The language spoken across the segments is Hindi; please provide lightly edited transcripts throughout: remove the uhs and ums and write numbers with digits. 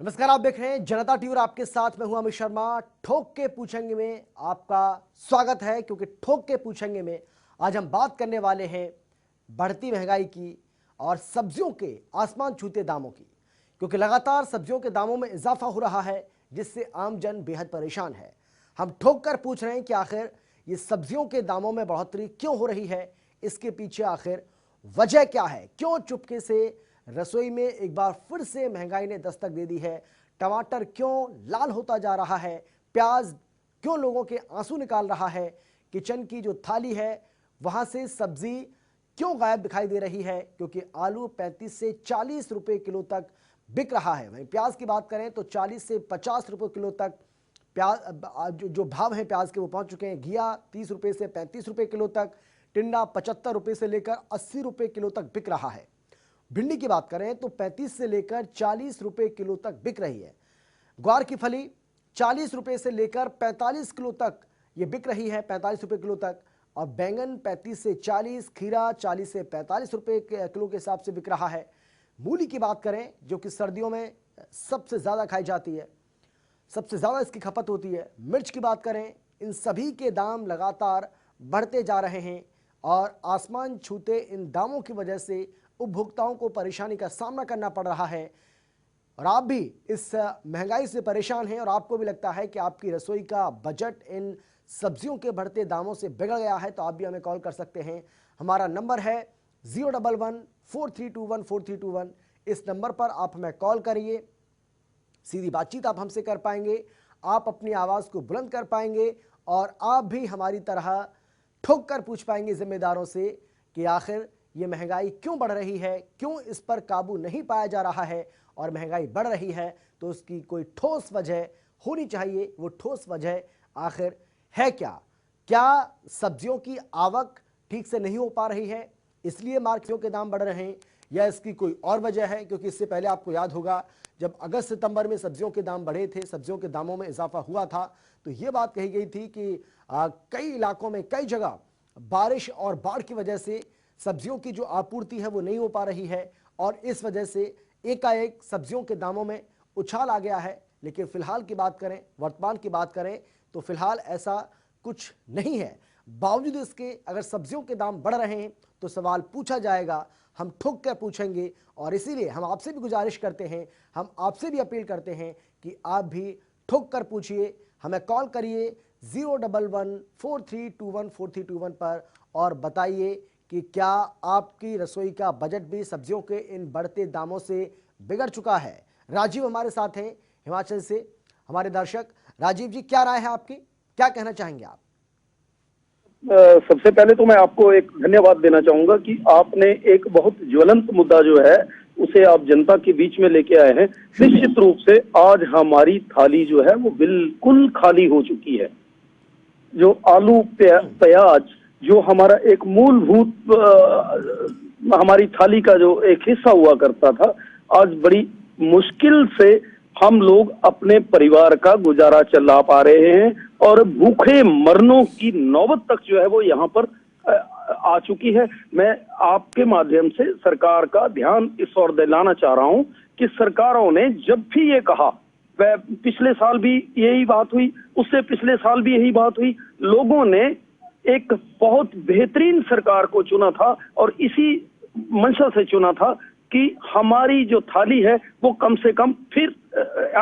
नमस्कार, आप देख रहे हैं जनता टीवी और आपके साथ मैं हूं अमित शर्मा। ठोक के पूछेंगे में आपका स्वागत है, क्योंकि ठोक के पूछेंगे में आज हम बात करने वाले हैं बढ़ती महंगाई की और सब्जियों के आसमान छूते दामों की। क्योंकि लगातार सब्जियों के दामों में इजाफा हो रहा है, जिससे आम जन बेहद परेशान है। हम ठोक कर पूछ रहे हैं कि आखिर ये सब्जियों के दामों में बढ़ोतरी क्यों हो रही है, इसके पीछे आखिर वजह क्या है। क्यों चुपके से रसोई में एक बार फिर से महंगाई ने दस्तक दे दी है। टमाटर क्यों लाल होता जा रहा है, प्याज क्यों लोगों के आंसू निकाल रहा है, किचन की जो थाली है वहां से सब्जी क्यों गायब दिखाई दे रही है। क्योंकि आलू 35 से 40 रुपए किलो तक बिक रहा है। वहीं प्याज की बात करें तो 40 से 50 रुपए किलो तक प्याज जो भाव है प्याज के वो पहुंच चुके हैं। घिया 30 रुपए से 35 रुपए किलो तक, टिंडा 75 रुपए से लेकर 80 रुपए किलो तक बिक रहा है। भिंडी की बात करें तो 35 से लेकर 40 रुपए किलो तक बिक रही है। ग्वार की फली 40 रुपए से लेकर 45 किलो तक ये बिक रही है, 45 रुपए किलो तक। और बैंगन 35 से 40, खीरा 40 से 45 रुपए किलो के हिसाब से बिक रहा है। मूली की बात करें जो कि सर्दियों में सबसे ज़्यादा खाई जाती है, सबसे ज़्यादा इसकी खपत होती है। मिर्च की बात करें, इन सभी के दाम लगातार बढ़ते जा रहे हैं और आसमान छूते इन दामों की वजह से उपभोक्ताओं को परेशानी का सामना करना पड़ रहा है। और आप भी इस महंगाई से परेशान हैं और आपको भी लगता है कि आपकी रसोई का बजट इन सब्जियों के बढ़ते दामों से बिगड़ गया है, तो आप भी हमें कॉल कर सकते हैं। हमारा नंबर है 011-4321-4321। इस नंबर पर आप हमें कॉल करिए, सीधी बातचीत आप हमसे कर पाएंगे, आप अपनी आवाज़ को बुलंद कर पाएंगे और आप भी हमारी तरह ठोक कर पूछ पाएंगे जिम्मेदारों से कि आखिर ये महंगाई क्यों बढ़ रही है, क्यों इस पर काबू नहीं पाया जा रहा है। और महंगाई बढ़ रही है तो उसकी कोई ठोस वजह होनी चाहिए। वो ठोस वजह आखिर है क्या? क्या सब्जियों की आवक ठीक से नहीं हो पा रही है इसलिए मार्केटों के दाम बढ़ रहे हैं, या इसकी कोई और वजह है? क्योंकि इससे पहले आपको याद होगा जब अगस्त सितंबर में सब्जियों के दाम बढ़े थे, सब्जियों के दामों में इजाफा हुआ था, तो ये बात कही गई थी कि कई इलाकों में कई जगह बारिश और बाढ़ की वजह से सब्जियों की जो आपूर्ति है वो नहीं हो पा रही है और इस वजह से एकाएक सब्जियों के दामों में उछाल आ गया है। लेकिन फिलहाल की बात करें, वर्तमान की बात करें तो फिलहाल ऐसा कुछ नहीं है। बावजूद इसके अगर सब्जियों के दाम बढ़ रहे हैं तो सवाल पूछा जाएगा, हम ठोक कर पूछेंगे। और इसीलिए हम आपसे भी गुजारिश करते हैं, हम आपसे भी अपील करते हैं कि आप भी ठोक कर पूछिए। हमें कॉल करिए 011-4321-4321 पर और बताइए कि क्या आपकी रसोई का बजट भी सब्जियों के इन बढ़ते दामों से बिगड़ चुका है। राजीव हमारे साथ हैं हिमाचल से, हमारे दर्शक। राजीव जी, क्या राय है आपकी, क्या कहना चाहेंगे आप? सबसे पहले तो मैं आपको एक धन्यवाद देना चाहूंगा कि आपने एक बहुत ज्वलंत मुद्दा जो है उसे आप जनता के बीच में लेके आए हैं। निश्चित रूप से आज हमारी थाली जो है वो बिल्कुल खाली हो चुकी है। जो आलू प्याज जो हमारा एक मूलभूत हमारी थाली का जो एक हिस्सा हुआ करता था, आज बड़ी मुश्किल से हम लोग अपने परिवार का गुजारा चला पा रहे हैं और भूखे मरनों की नौबत तक जो है वो यहाँ पर आ चुकी है। मैं आपके माध्यम से सरकार का ध्यान इस ओर दिलाना चाह रहा हूं कि सरकारों ने जब भी ये कहा, वह पिछले साल भी यही बात हुई, उससे पिछले साल भी यही बात हुई, लोगों ने एक बहुत बेहतरीन सरकार को चुना था और इसी मंशा से चुना था कि हमारी जो थाली है वो कम से कम फिर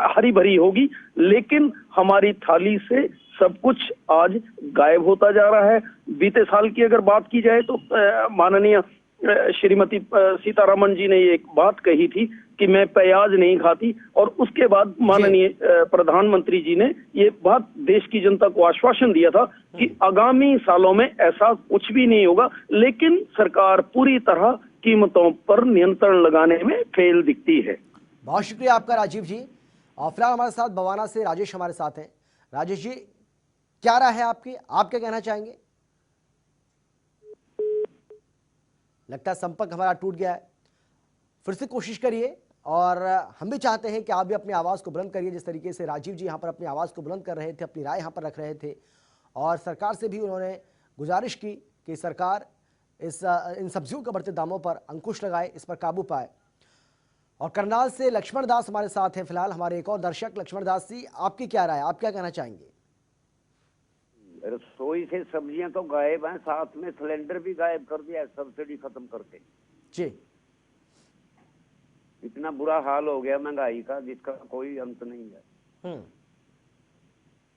हरी भरी होगी। लेकिन हमारी थाली से सब कुछ आज गायब होता जा रहा है। बीते साल की अगर बात की जाए तो माननीय श्रीमती सीतारमण जी ने एक बात कही थी कि मैं प्याज नहीं खाती, और उसके बाद माननीय प्रधानमंत्री जी ने ये बात देश की जनता को आश्वासन दिया था कि आगामी सालों में ऐसा कुछ भी नहीं होगा। लेकिन सरकार पूरी तरह कीमतों पर नियंत्रण लगाने में फेल दिखती है। बहुत शुक्रिया आपका राजीव जी। और फिलहाल हमारे साथ बवाना से राजेश हमारे साथ हैं। राजेश जी, क्या राय है आपकी, आप क्या कहना चाहेंगे? लगता है संपर्क हमारा टूट गया है, फिर से कोशिश करिए। और हम भी चाहते हैं कि आप भी अपनी आवाज़ को बुलंद करिए, जिस तरीके से राजीव जी यहाँ पर अपनी आवाज़ को बुलंद कर रहे थे, अपनी राय यहाँ पर रख रहे थे। और सरकार से भी उन्होंने गुजारिश की कि सरकार इन सब्जियों के बढ़ते दामों पर अंकुश लगाए, इस पर काबू पाए। और करनाल से लक्ष्मण दास हमारे साथ हैं फिलहाल, हमारे एक और दर्शक। लक्ष्मण दास जी, आपकी क्या राय है, आप क्या कहना चाहेंगे? रसोई से सब्जियां तो गायब हैं, साथ में सिलेंडर भी गायब कर दिया है सब्सिडी खत्म करके। जी। इतना बुरा हाल हो गया महंगाई का जिसका कोई अंत नहीं है। हम्म।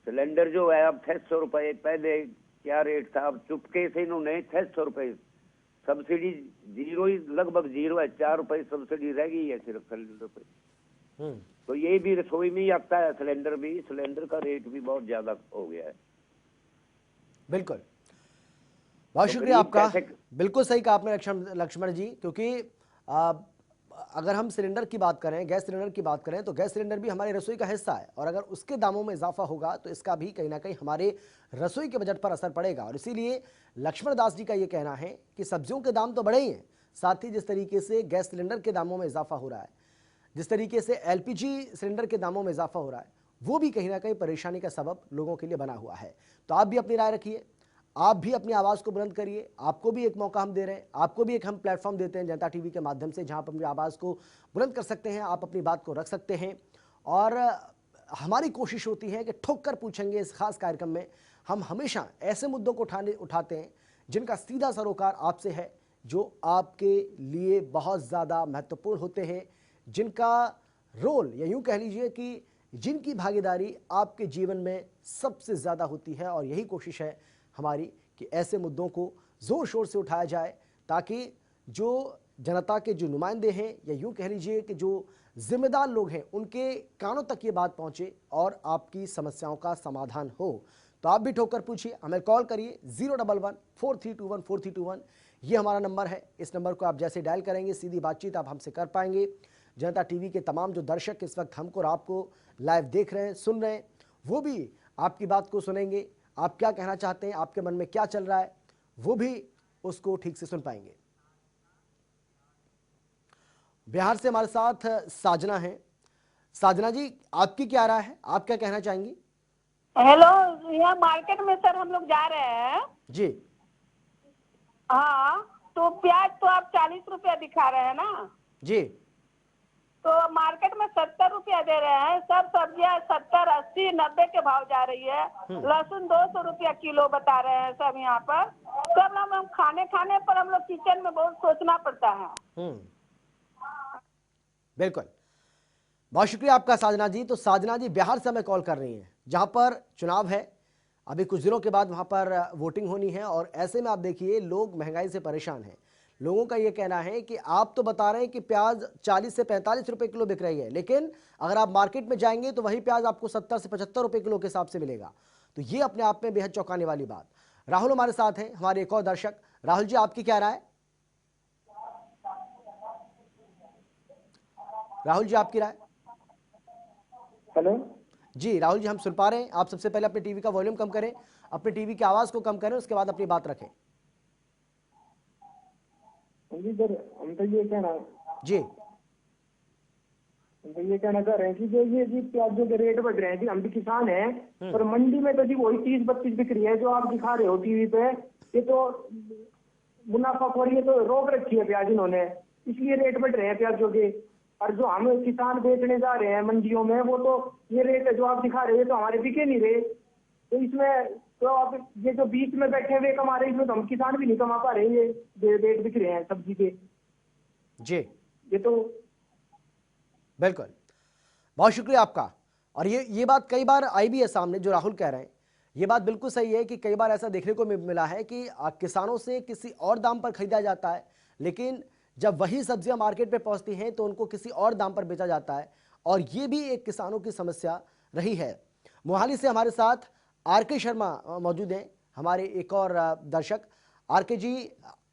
सिलेंडर जो है अब 600 रुपए, पहले क्या रेट था, अब चुपके से इन्होंने 600 रुपए सब्सिडी, जीरो ही, लगभग जीरो है, 4 रुपए सब्सिडी रह गई है सिर्फ सिलेंडर पे। तो ये भी रसोई में ही आता है सिलेंडर भी, सिलेंडर का रेट भी बहुत ज्यादा हो गया है। बिल्कुल, बहुत तो शुक्रिया गरीब आपका। कैसे- बिल्कुल सही कहा आपने लक्ष्मण जी, क्योंकि अगर हम सिलेंडर की बात करें, गैस सिलेंडर की बात करें, तो गैस सिलेंडर भी हमारी रसोई का हिस्सा है, और अगर उसके दामों में इजाफा होगा तो इसका भी कहीं ना कहीं हमारे रसोई के बजट पर असर पड़ेगा। और इसीलिए लक्ष्मण दास जी का ये कहना है कि सब्जियों के दाम तो बढ़े ही हैं, साथ ही जिस तरीके से गैस सिलेंडर के दामों में इजाफा हो रहा है, जिस तरीके से एलपीजी सिलेंडर के दामों में इजाफा हो रहा है, वो भी कहीं ना कहीं परेशानी का सबब लोगों के लिए बना हुआ है। तो आप भी अपनी राय रखिए, आप भी अपनी आवाज़ को बुलंद करिए। आपको भी एक मौका हम दे रहे हैं, आपको भी एक हम प्लेटफॉर्म देते हैं जनता टीवी के माध्यम से, जहां पर अपनी आवाज़ को बुलंद कर सकते हैं, आप अपनी बात को रख सकते हैं। और हमारी कोशिश होती है कि ठोक कर पूछेंगे इस खास कार्यक्रम में हम हमेशा ऐसे मुद्दों को उठाते हैं जिनका सीधा सरोकार आपसे है, जो आपके लिए बहुत ज़्यादा महत्वपूर्ण होते हैं, जिनका रोल, या यूँ कह लीजिए कि जिनकी भागीदारी आपके जीवन में सबसे ज़्यादा होती है। और यही कोशिश है हमारी कि ऐसे मुद्दों को ज़ोर शोर से उठाया जाए, ताकि जो जनता के जो नुमाइंदे हैं, या यूँ कह लीजिए कि जो जिम्मेदार लोग हैं, उनके कानों तक ये बात पहुँचे और आपकी समस्याओं का समाधान हो। तो आप भी ठोकर पूछिए, हमें कॉल करिए 011-4321-4321, ये हमारा नंबर है। इस नंबर को आप जैसे डायल करेंगे, सीधी बातचीत आप हमसे कर पाएंगे। जनता टीवी के तमाम जो दर्शक इस वक्त हमको और आपको लाइव देख रहे हैं, सुन रहे हैं, वो भी आपकी बात को सुनेंगे। आप क्या कहना चाहते हैं, आपके मन में क्या चल रहा है, वो भी उसको ठीक से सुन पाएंगे। बिहार से हमारे साथ साजना है। साजना जी, आपकी क्या राय है, आप क्या कहना चाहेंगी? हेलो, यहाँ मार्केट में सर हम लोग जा रहे हैं। जी। हाँ, तो प्याज तो आप 40 रुपया दिखा रहे हैं ना? जी। तो मार्केट में 70 रुपया दे रहे हैं। सब सब्जियां 70, 80, 90 के भाव जा रही है। लहसुन 200 रुपया किलो बता रहे हैं सब यहाँ पर। सब हम खाने पर हम लोग किचन में बहुत सोचना पड़ता है। बिल्कुल, बहुत शुक्रिया आपका साजना जी। तो साजना जी बिहार से हमें कॉल कर रही हैं, जहां पर चुनाव है, अभी कुछ दिनों के बाद वहां पर वोटिंग होनी है, और ऐसे में आप देखिए लोग महंगाई से परेशान हैं। लोगों का ये कहना है कि आप तो बता रहे हैं कि प्याज 40 से 45 रुपए किलो बिक रही है, लेकिन अगर आप मार्केट में जाएंगे तो वही प्याज आपको 70 से 75 रुपए किलो के हिसाब से मिलेगा। तो ये अपने आप में बेहद चौंकाने वाली बात। राहुल हमारे साथ हैं, हमारे एक और दर्शक। राहुल जी, आपकी क्या राय? राहुल जी, आपकी राय? हेलो जी राहुल जी, हम सुन पा रहे हैं। आप सबसे पहले अपने टीवी का वॉल्यूम कम करें, अपने टीवी की आवाज को कम करें, उसके बाद अपनी बात रखें। जी सर, हम तो ये कहना जी। हम तो ये कहना चाह रहे हैं कि जो ये जी प्याजों के रेट बढ़ रहे हैं जी, हम भी किसान हैं, पर मंडी में तो जी वही 30-32 बिक रही है जो आप दिखा रहे हो टीवी पे। ये तो मुनाफाखोरी, ये तो रोक रखी है प्याज इन्होंने, इसलिए रेट बढ़ रहे हैं प्याजों के। और जो हम किसान बेचने जा रहे हैं मंडियों में, वो तो ये रेट है जो आप दिखा रहे हैं तो हमारे बिके नहीं रहे। तो इसमें तो आप ये जो बीच में बैठे हुए कमा रहे हैं, इसमें तो हम किसान भी नहीं कमा पा रहे हैं। ये रेट बिक रहे हैं सब्जी के जी। ये तो बिल्कुल, बहुत शुक्रिया आपका। और ये बात कई बार आई भी है सामने, जो राहुल कह रहे हैं, ये बात बिल्कुल सही है कि कई बार ऐसा देखने को मिला है कि किसानों से किसी और दाम पर खरीदा जाता है, लेकिन जब वही सब्जियां मार्केट में पहुंचती हैं तो उनको किसी और दाम पर बेचा जाता है। और ये भी एक किसानों की समस्या रही है। मोहाली से हमारे साथ आरके शर्मा मौजूद हैं, हमारे एक और दर्शक। आरके जी,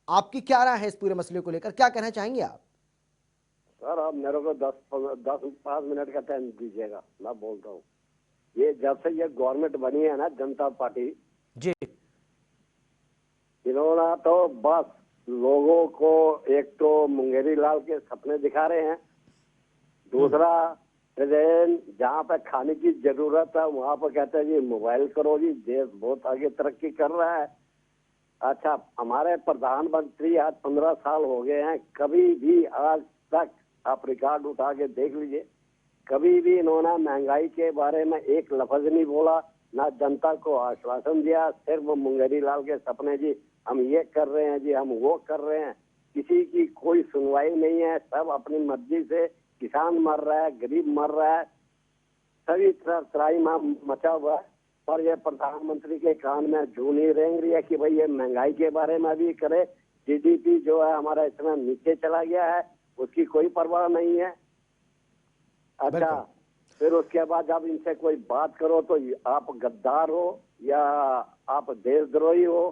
आपकी क्या राय है इस पूरे मसले को लेकर, क्या कहना चाहेंगे आप? सर, आप मेरे को 5 मिनट का टाइम दीजिएगा, मैं बोलता हूँ। ये जब से ये गवर्नमेंट बनी है ना, जनता पार्टी जी, इन्होंने तो बस लोगों को एक तो मुंगेरी लाल के सपने दिखा रहे हैं, दूसरा जहाँ पे खाने की जरूरत है वहां पर कहते हैं जी मोबाइल करो जी, देश बहुत आगे तरक्की कर रहा है। अच्छा, हमारे प्रधानमंत्री आज 15 साल हो गए हैं, कभी भी आज तक आप रिकॉर्ड उठा के देख लीजिए, कभी भी इन्होंने महंगाई के बारे में एक लफ्ज नहीं बोला, ना जनता को आश्वासन दिया। सिर्फ मुंगेरी लाल के सपने, जी हम ये कर रहे हैं, जी हम वो कर रहे हैं, किसी की कोई सुनवाई नहीं है। सब अपनी मर्जी से, किसान मर रहा है, गरीब मर रहा है, सभी तरफ त्राहिमाम मचा हुआ है। और ये प्रधानमंत्री के कान में जू नहीं रेंग रही है कि भाई ये महंगाई के बारे में भी करे। जीडीपी जो है हमारा इतना नीचे चला गया है, उसकी कोई परवाह नहीं है। अच्छा, फिर उसके बाद जब इनसे कोई बात करो तो आप गद्दार हो या आप देशद्रोही हो।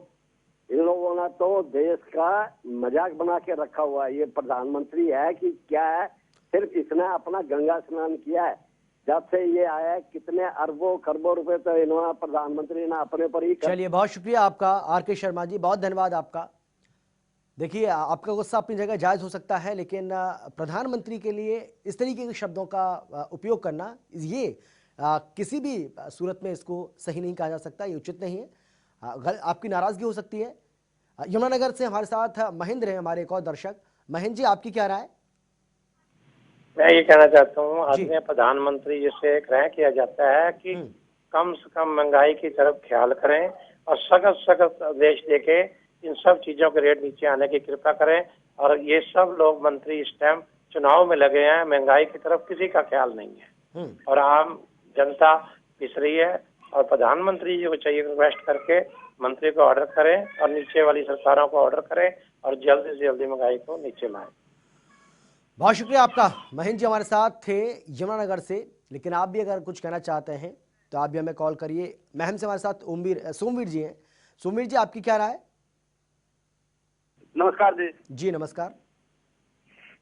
इन लोगों ने तो देश का मजाक बना के रखा हुआ है। ये प्रधानमंत्री है कि क्या है? सिर्फ इसने अपना गंगा स्नान किया है। जब से ये आया है, कितने अरबों खरबों रुपए तो इन्होंने प्रधानमंत्री ने अपने पर ही चलिए, बहुत शुक्रिया आपका आर.के. शर्मा जी, बहुत धन्यवाद आपका। देखिए, आपका गुस्सा अपनी जगह जायज हो सकता है, लेकिन प्रधानमंत्री के लिए इस तरीके के शब्दों का उपयोग करना, ये किसी भी सूरत में इसको सही नहीं कहा जा सकता, ये उचित नहीं है। आपकी नाराजगी हो सकती है। यमुनानगर से हमारे साथ महेंद्र हैं, हमारे एक और दर्शक। महेंद्र जी, आपकी क्या राय? मैं ये कहना चाहता हूँ, आदरणीय प्रधानमंत्री जिसे ग्रहण किया जाता है कि कम से कम महंगाई की तरफ ख्याल करें और सख्त आदेश देके इन सब चीजों के रेट नीचे आने की कृपा करें। और ये सब लोग मंत्री इस टाइम चुनाव में लगे हैं, महंगाई की तरफ किसी का ख्याल नहीं है और आम जनता पिस रही है। और प्रधानमंत्री जी को चाहिए रिक्वेस्ट करके मंत्री को ऑर्डर करें और नीचे वाली सरकारों को ऑर्डर करें और जल्दी से जल्दी महंगाई को नीचे लाएं। बहुत शुक्रिया आपका। महेंद्र जी हमारे साथ थे यमुनानगर से, लेकिन आप भी अगर कुछ कहना चाहते हैं तो आप भी हमें कॉल करिए। महम से हमारे साथ सोमवीर जी हैं। सोमवीर जी, आपकी क्या राय? नमस्कार जी। जी नमस्कार।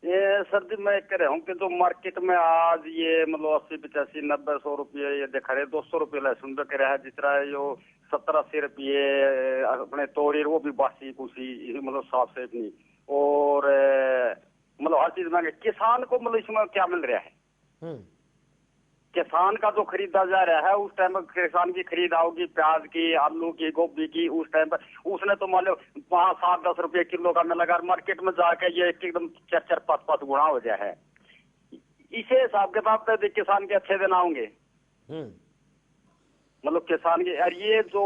ये सर जी, मैं कह रहा हूँ कि जो मार्केट में आज ये मतलब 80 85 90 100 रुपये ये दिखा रहे, 200 रुपये लहसुन बिक रहा है, जिस तरह जो 70 80 रुपये अपने तोड़ी वो भी बासी कुसी, मतलब साफ सेफ नहीं। और मतलब हर चीज में किसान को मतलब इसमें क्या मिल रहा है? किसान का जो खरीदा जा रहा है, उस टाइम पर किसान की खरीद आओगी प्याज की, आलू की, गोभी की, उस टाइम पर उसने तो मान लो 5 7 10 रुपये किलो का मिला, अगर मार्केट में जाके ये एकदम 4 4 5 5 गुना हो जाए है। इसे हिसाब किताब पे किसान के अच्छे दिन आएंगे, मतलब किसान के। और ये जो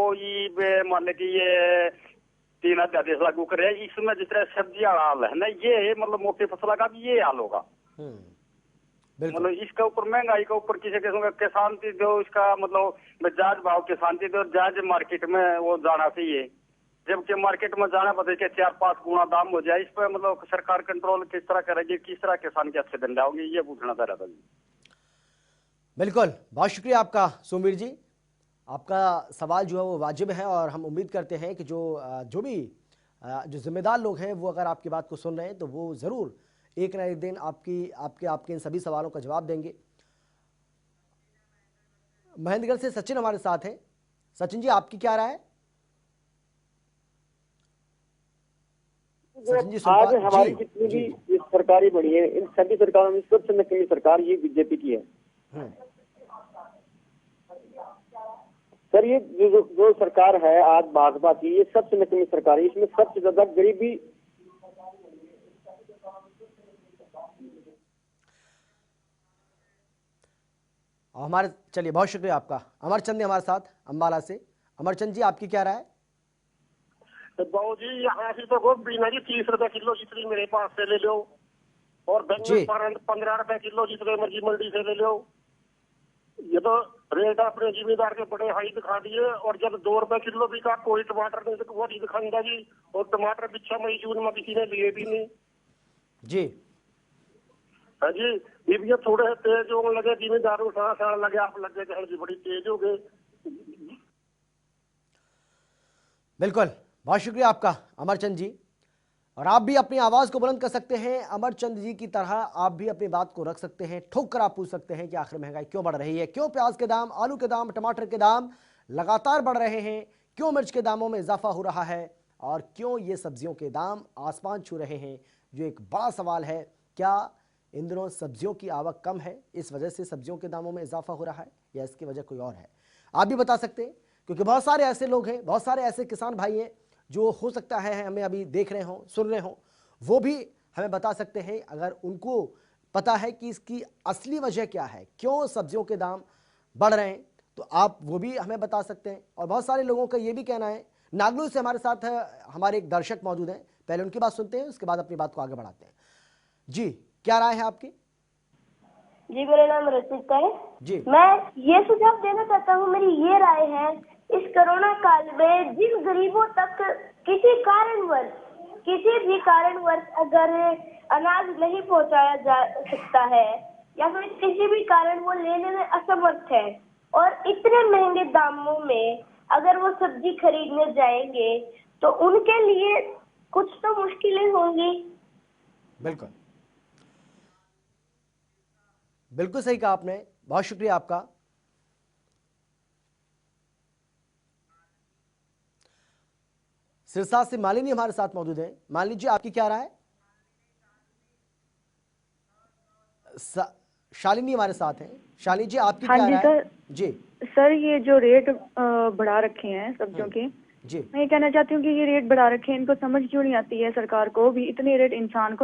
मान लो कि ये 3 अध्यादेश लागू करे, इसमें जिस तरह सब्जी हाल है ना, ये मतलब मोटी फसल का भी ये हाल होगा। मतलब इसके ऊपर महंगाई के ऊपर किसी किस्म का किसान की जो इसका मतलब जायज भाव किसान की जो जायज मार्केट में वो जाना चाहिए, जबकि मार्केट में जाना पता है 4 5 गुना दाम हो जाए। इस पर मतलब सरकार कंट्रोल किस तरह करेगी, किस तरह किसान के अच्छे दिन होगी, ये पूछना चाह रहा था जी। बिल्कुल, बहुत शुक्रिया आपका सोमवीर जी। आपका सवाल जो है वो वाजिब है और हम उम्मीद करते हैं कि जो जिम्मेदार लोग हैं वो अगर आपकी बात को सुन रहे हैं तो वो ज़रूर एक ना एक दिन आपके इन सभी सवालों का जवाब देंगे। महेंद्रगढ़ से सचिन हमारे साथ हैं। सचिन जी, आपकी क्या राय है? सचिन जी, आज हमारी जितनी भी सरकारी बनी है, इन सभी सरकारों में सबसे नकली सरकार ये बीजेपी की है। सर, ये जो सरकार है आज भाजपा की, ये सबसे नकली सरकार है। इसमें सबसे ज्यादा गरीबी हमारे। चलिए, बहुत शुक्रिया आपका। अमरचंद ने हमारे साथ अम्बाला से। अमरचंद जी, आपकी क्या राय है? बाबू जी, यहाँ से तो गोभी ना जी 30 रुपए किलो जितनी मेरे पास से ले लो, और बैंगन 15 रुपए किलो जितने मर्जी मंडी से ले लो। ये तो रेट अपने जिम्मेदार के बड़े हाई दिखा दिए। और जब 2 रुपए किलो भी का कोई टमाटर नहीं, वो नहीं दिखाऊंगा जी। और टमाटर पिछा मई जून में किसी ने लिए भी नहीं जी। हाँ जी, ये थोड़े तेज होने लगे, जिम्मेदारों सारा लगे, आप लगे जी बड़ी तेज हो गए। बिल्कुल, बहुत शुक्रिया आपका अमरचंद जी। और आप भी अपनी आवाज़ को बुलंद कर सकते हैं, अमरचंद जी की तरह आप भी अपनी बात को रख सकते हैं। ठोक कर आप पूछ सकते हैं कि आखिर महंगाई क्यों बढ़ रही है, क्यों प्याज के दाम, आलू के दाम, टमाटर के दाम लगातार बढ़ रहे हैं, क्यों मिर्च के दामों में इजाफा हो रहा है और क्यों ये सब्जियों के दाम आसमान छू रहे हैं, जो एक बड़ा सवाल है। क्या इन दिनों सब्जियों की आवक कम है, इस वजह से सब्जियों के दामों में इजाफा हो रहा है, या इसकी वजह कोई और है? आप भी बता सकते हैं, क्योंकि बहुत सारे ऐसे लोग हैं, बहुत सारे ऐसे किसान भाई हैं जो हो सकता है हमें अभी देख रहे हों, सुन रहे हों, वो भी हमें बता सकते हैं। अगर उनको पता है कि इसकी असली वजह क्या है, क्यों सब्जियों के दाम बढ़ रहे हैं, तो आप वो भी हमें बता सकते हैं। और बहुत सारे लोगों का ये भी कहना है। नागलू से हमारे साथ हमारे एक दर्शक मौजूद हैं, पहले उनकी बात सुनते हैं, उसके बाद अपनी बात को आगे बढ़ाते हैं। जी, क्या राय है आपकी? जी, मेरा नाम रचिता है जी। मैं ये सुझाव देना चाहता हूँ, मेरी ये राय है, इस कोरोना काल में जिन गरीबों तक किसी भी कारणवश अगर अनाज नहीं पहुँचाया जा सकता है या फिर किसी भी कारण वो लेने में असमर्थ है और इतने महंगे दामों में अगर वो सब्जी खरीदने जाएंगे तो उनके लिए कुछ तो मुश्किलें होंगी। बिल्कुल बिल्कुल सही कहा आपने, बहुत शुक्रिया आपका। सिरसा से मालिनी हमारे साथ मौजूद है। मालिनी जी, आपकी क्या राय है? शालिनी हमारे साथ हैं। शालिनी जी, आपकी क्या राय है? जी सर, ये जो रेट बढ़ा रखे हैं सब्जियों के, जी, मैं ये कहना चाहती हूँ कि ये रेट बढ़ा रखे हैं, इनको समझ क्यों नहीं आती है सरकार को भी। इतने रेट इंसान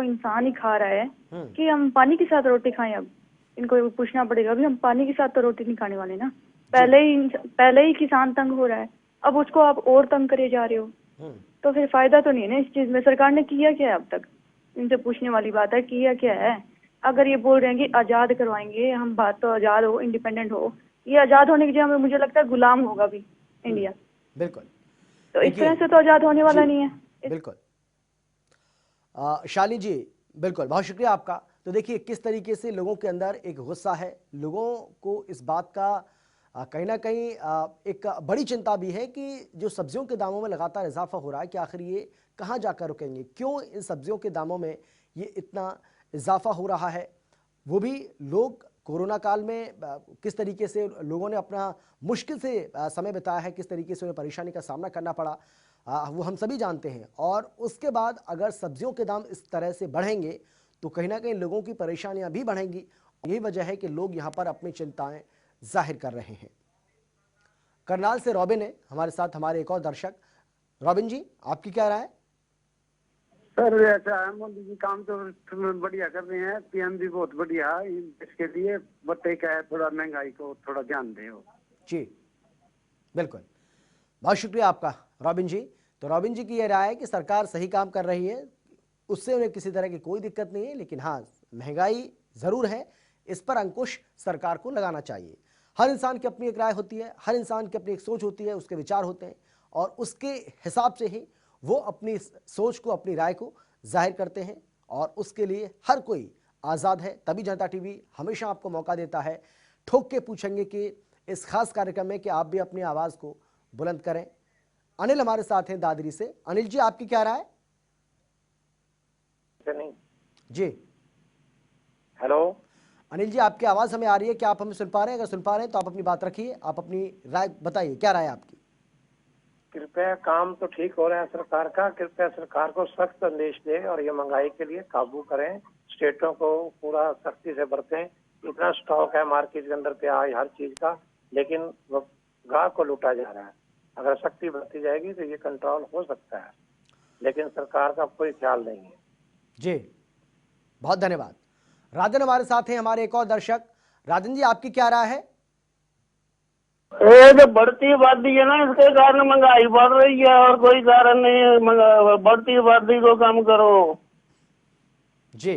ही खा रहा है कि हम पानी के साथ रोटी खाएं। अब इनको पूछना पड़ेगा भी, हम पानी के साथ तो रोटी नहीं खाने वाले ना। पहले ही किसान तंग हो रहा है, अब उसको आप और तंग करे जा रहे हो, तो फिर फायदा तो नहीं है ना इस चीज में। सरकार ने किया क्या है अब तक? इनसे पूछने वाली बात है, किया क्या है? अगर ये बोल रहे हैं कि आजाद करवाएंगे हम, बात तो आजाद हो, इंडिपेंडेंट हो, ये आजाद होने की जगह में मुझे लगता है गुलाम होगा भी इंडिया। बिल्कुल, तो इस तरह से तो आजाद होने वाला नहीं है। बिल्कुल शालिनी जी, बिल्कुल, बहुत शुक्रिया आपका। तो देखिए किस तरीके से लोगों के अंदर एक गुस्सा है, लोगों को इस बात का कहीं ना कहीं एक बड़ी चिंता भी है कि जो सब्जियों के दामों में लगातार इजाफा हो रहा है कि आखिर ये कहाँ जाकर रुकेंगे, क्यों इन सब्जियों के दामों में ये इतना इजाफा हो रहा है। वो भी लोग कोरोना काल में किस तरीके से लोगों ने अपना मुश्किल से समय बिताया है, किस तरीके से उन्हें परेशानी का सामना करना पड़ा, वो हम सभी जानते हैं। और उसके बाद अगर सब्जियों के दाम इस तरह से बढ़ेंगे तो कहीं ना कहीं लोगों की परेशानियां भी बढ़ेंगी। यही वजह है कि लोग यहाँ पर अपनी चिंताएं जाहिर कर रहे हैं। करनाल से रॉबिन है हमारे साथ, हमारे एक और दर्शक। रॉबिन जी, आपकी क्या राय है? सर, ऐसा है, मोदी जी काम तो बढ़िया कर रहे हैं, पीएम भी बहुत बढ़िया, इसके लिए बट क्या है, थोड़ा महंगाई को थोड़ा ध्यान दे। जी बिल्कुल, बहुत शुक्रिया आपका रॉबिन जी। तो रॉबिन जी की यह राय है कि सरकार सही काम कर रही है, उससे उन्हें किसी तरह की कोई दिक्कत नहीं है, लेकिन हाँ महंगाई ज़रूर है, इस पर अंकुश सरकार को लगाना चाहिए। हर इंसान की अपनी एक राय होती है, हर इंसान की अपनी एक सोच होती है, उसके विचार होते हैं और उसके हिसाब से ही वो अपनी सोच को, अपनी राय को जाहिर करते हैं और उसके लिए हर कोई आज़ाद है। तभी जनता टीवी हमेशा आपको मौका देता है ठोक के पूछेंगे कि इस खास कार्यक्रम में कि आप भी अपनी आवाज़ को बुलंद करें। अनिल हमारे साथ हैं दादरी से। अनिल जी, आपकी क्या राय? नहीं जी, हेलो अनिल जी, आपकी आवाज़ हमें आ रही है, क्या आप हमें सुन पा रहे हैं? अगर सुन पा रहे हैं तो आप अपनी बात रखिए, आप अपनी राय बताइए, क्या राय है आपकी? कृपया, काम तो ठीक हो रहा है सरकार का, कृपया सरकार को सख्त संदेश दे और ये महंगाई के लिए काबू करें, स्टेटों को पूरा सख्ती से बरतें। इतना स्टॉक है मार्केट के अंदर प्याज हर चीज का, लेकिन ग्राहक को लूटा जा रहा है। अगर सख्ती बरती जाएगी तो ये कंट्रोल हो सकता है, लेकिन सरकार का कोई ख्याल नहीं है। जी, बहुत धन्यवाद। राजन हमारे साथ हैं, हमारे एक और दर्शक। राजन जी, आपकी क्या राय है? ये जो बढ़ती आबादी है ना, इसके कारण महंगाई बढ़ रही है और कोई कारण नहीं है। बढ़ती आबादी को कम करो। जी,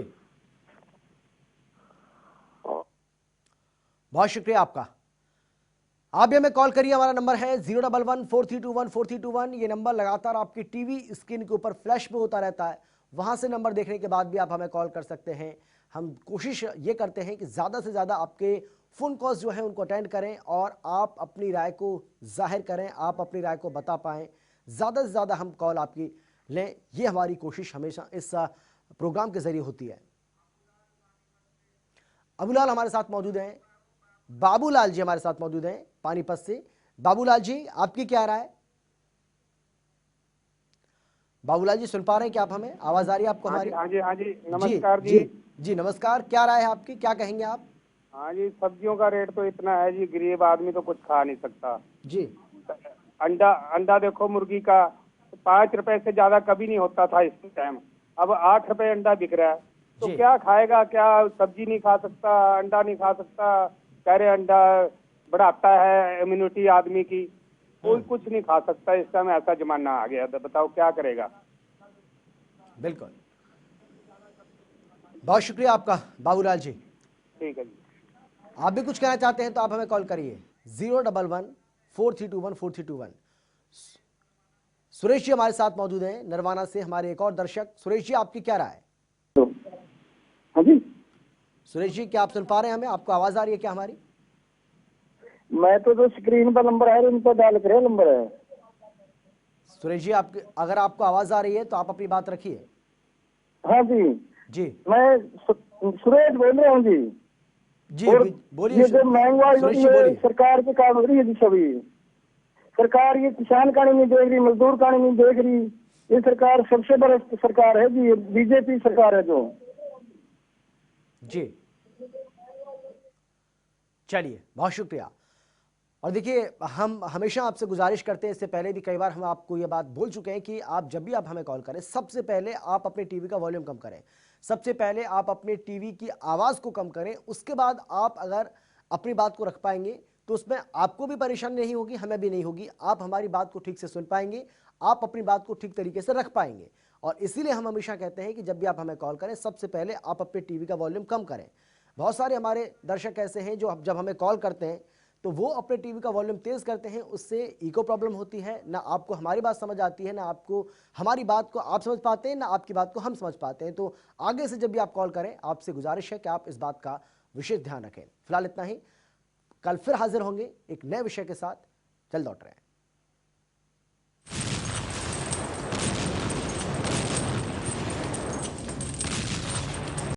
बहुत शुक्रिया आपका। आप भी हमें कॉल करिए, हमारा नंबर है 011-4321-4321। ये नंबर लगातार आपकी टीवी स्क्रीन के ऊपर फ्लैश पे होता रहता है, वहां से नंबर देखने के बाद भी आप हमें कॉल कर सकते हैं। हम कोशिश ये करते हैं कि ज़्यादा से ज़्यादा आपके फ़ोन कॉल्स जो है उनको अटेंड करें और आप अपनी राय को जाहिर करें, आप अपनी राय को बता पाएँ। ज़्यादा से ज़्यादा हम कॉल आपकी लें, ये हमारी कोशिश हमेशा इस प्रोग्राम के ज़रिए होती है। अबूलाल हमारे साथ मौजूद हैं, बाबूलाल जी हमारे साथ मौजूद हैं पानीपत से। बाबूलाल जी, आपकी क्या राय? बाबूलाल जी, सुन पा रहे हैं क्या आप हमें? आवाज आ रही है आपको हमारी? हाँ जी, नमस्कार जी। जी नमस्कार, क्या राय है आपकी, क्या कहेंगे आप? हाँ जी, सब्जियों का रेट तो इतना है जी, गरीब आदमी तो कुछ खा नहीं सकता जी। अंडा देखो, मुर्गी का 5 रुपए से ज्यादा कभी नहीं होता था इस टाइम, अब 8 रुपए अंडा बिक रहा है। तो जी। क्या खाएगा, क्या सब्जी नहीं खा सकता, अंडा नहीं खा सकता, कह रहे अंडा बढ़ाता है इम्यूनिटी आदमी की, कोई कुछ नहीं खा सकता। इस समय ऐसा जमाना आ गया, तो बताओ क्या करेगा। बिल्कुल, बहुत शुक्रिया आपका बाबूलाल जी। ठीक है जी। आप भी कुछ कहना चाहते हैं तो आप हमें कॉल करिए 011-4321-4321। सुरेश जी हमारे साथ मौजूद हैं नरवाना से, हमारे एक और दर्शक। सुरेश जी, आपकी क्या राय? हाँ जी, सुरेश जी, क्या आप सुन पा रहे हैं हमें? आपको आवाज आ रही है क्या हमारी? मैं तो जो स्क्रीन पर नंबर है उन पर डायल करे नंबर है। सुरेश जी, आप अगर आपको आवाज आ रही है तो आप अपनी बात रखिए। हाँ जी जी, मैं सुरेश बोल रहा हूँ जी। जी और बोलिए। ये जो महंगाई हो सुरेश रही जी है बोलिए। सरकार के कारण हो रही है जी। सभी सरकार ये किसान का नहीं देख रही, मजदूर का नहीं देख रही। ये सरकार सबसे बड़ा सरकार है जी, बीजेपी सरकार है जो। जी, चलिए, बहुत शुक्रिया। और देखिए, हम हमेशा आपसे गुजारिश करते हैं, इससे पहले भी कई बार हम आपको ये बात बोल चुके हैं कि आप जब भी आप हमें कॉल करें, सबसे पहले आप अपने टीवी का वॉल्यूम कम करें। सबसे पहले आप अपने टीवी की आवाज़ को कम करें। उसके बाद आप अगर अपनी बात को रख पाएंगे तो उसमें आपको भी परेशानी नहीं होगी, हमें भी नहीं होगी। आप हमारी बात को ठीक से सुन पाएंगे, आप अपनी बात को ठीक तरीके से रख पाएंगे। और इसीलिए हम हमेशा कहते हैं कि जब भी आप हमें कॉल करें, सबसे पहले आप अपने टीवी का वॉल्यूम कम करें। बहुत सारे हमारे दर्शक ऐसे हैं जो जब हमें कॉल करते हैं तो वो अपने टीवी का वॉल्यूम तेज़ करते हैं, उससे इको प्रॉब्लम होती है। ना आपको हमारी बात समझ आती है, ना आपको हमारी बात को आप समझ पाते हैं, ना आपकी बात को हम समझ पाते हैं। तो आगे से जब भी आप कॉल करें, आपसे गुजारिश है कि आप इस बात का विशेष ध्यान रखें। फिलहाल इतना ही, कल फिर हाजिर होंगे एक नए विषय के साथ। जल्द लौट रहे हैं।